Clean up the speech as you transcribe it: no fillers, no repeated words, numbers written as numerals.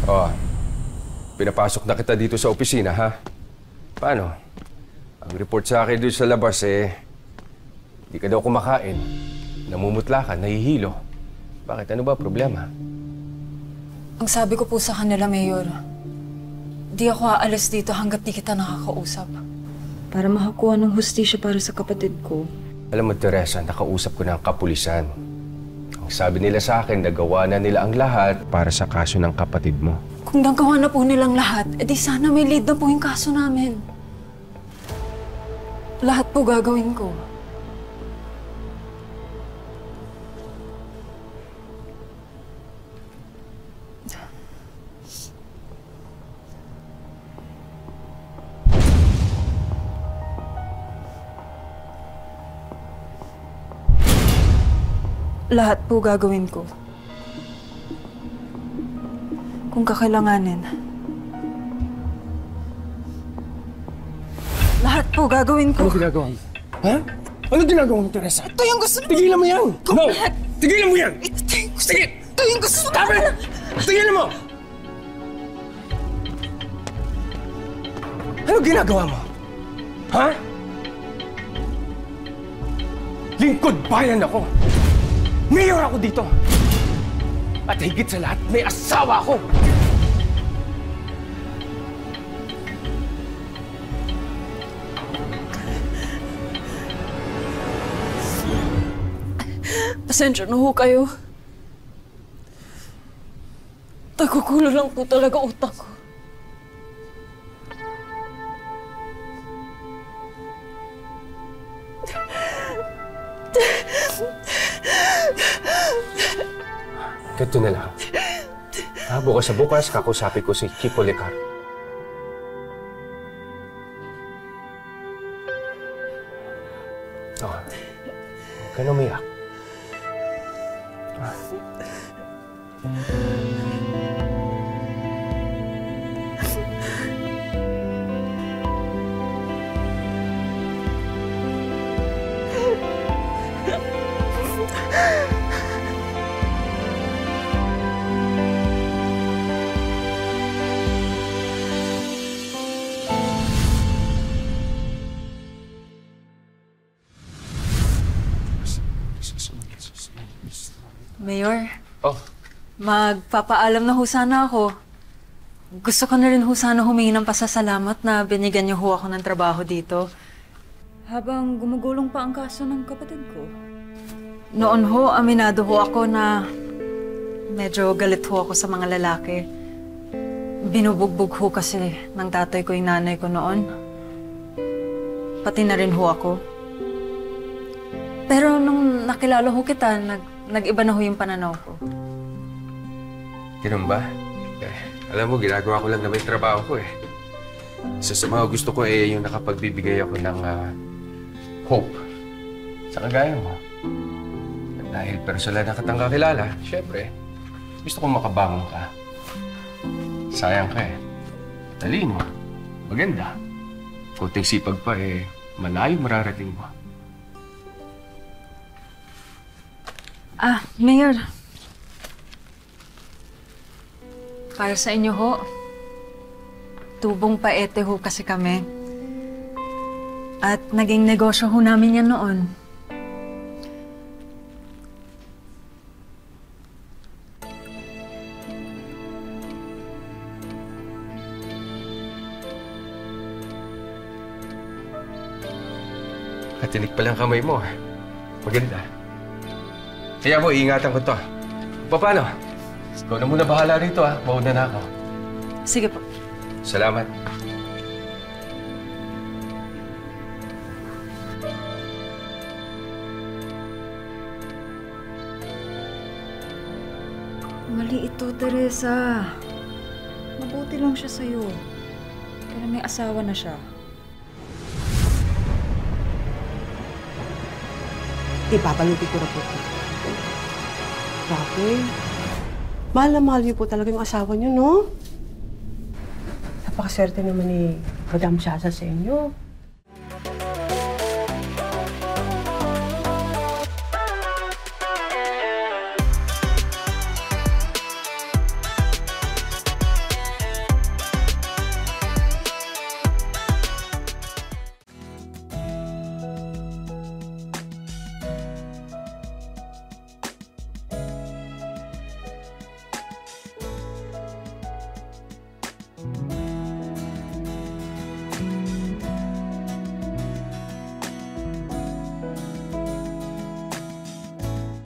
Oh, pinapasok na kita dito sa opisina, ha? Paano? Ang report sa akin doon sa labas, hindi ka daw kumakain. Namumutla ka, nahihilo. Bakit? Ano ba problema? Ang sabi ko po sa kanila, Mayor, di ako aalis dito hanggat di kita nakakausap. Para makakuha ng hustisya para sa kapatid ko. Alam mo, Teresa, nakausap ko na ang kapulisan. Ang sabi nila sa akin, nagawa na nila ang lahat para sa kaso ng kapatid mo. Kung nagawa na po nilang lahat, edi sana may lead na po yung kaso namin. Lahat po gagawin ko. Lahat po gagawin ko. Kung kakailanganin. Lahat po gagawin ko. Ano ginagawa mo? Ha? Ano ginagawa mo, Teresa? Ito yung gusto mo. Tigilan mo yan! No! Tigilan mo yan! Ito yung gusto. Sige! Ito yung gusto mo. Stop it! Tigilan mo! Ano ginagawa mo? Ha? Lingkod bayan ako! Mayor ako dito! At higit sa lahat, may asawa ako! Pasensya na ho kayo. Nagugulo lang po talaga utak ko. Ganito na lang. Bukas sa bukas, kakusapin ko si Chief Policar. Oh, huwag ka na umiyak. Mayor, Oh, magpapaalam na ho sana ako. Gusto ko na rin ho sana humingi ng pasasalamat na binigyan niyo ho ako ng trabaho dito. Habang gumugulong pa ang kaso ng kapatid ko. Noon ho, aminado ho ako na medyo galit ho ako sa mga lalaki. Binubugbog ho kasi ng tatay ko yung nanay ko noon. Pati na rin ho ako. Pero nung nakilala ho kita, nag-iba na ho yung pananaw ko. ganun ba? Alam mo, ginagawa ko lang naman yung trabaho ko eh. Isa sa mga gusto ko yung nakapagbibigay ako ng hope sa kagaya mo. At dahil personal na kitang kakilala, syempre, gusto kong makabangon ka. Sayang ka eh. Talino, maganda. Kunting sipag pa malayo mararating mo. Mayor. Para sa inyo ho. Tubong paete ho kasi kami. At naging negosyo ho namin yan noon. Katinik pa lang kamay mo. Maganda. Kaya mo, iingatan ko to. Paano? Ikaw na muna bahala rito Mauna na ako. Sige po. Salamat. Mali ito, Teresa. Mabuti lang siya sa'yo. Pero may asawa na siya. Ipapaluti ko na po. Grabe. Mahal na mahal niyo po talaga yung asawa niyo, no? Napakaswerte naman ni Madam Shaza sa inyo.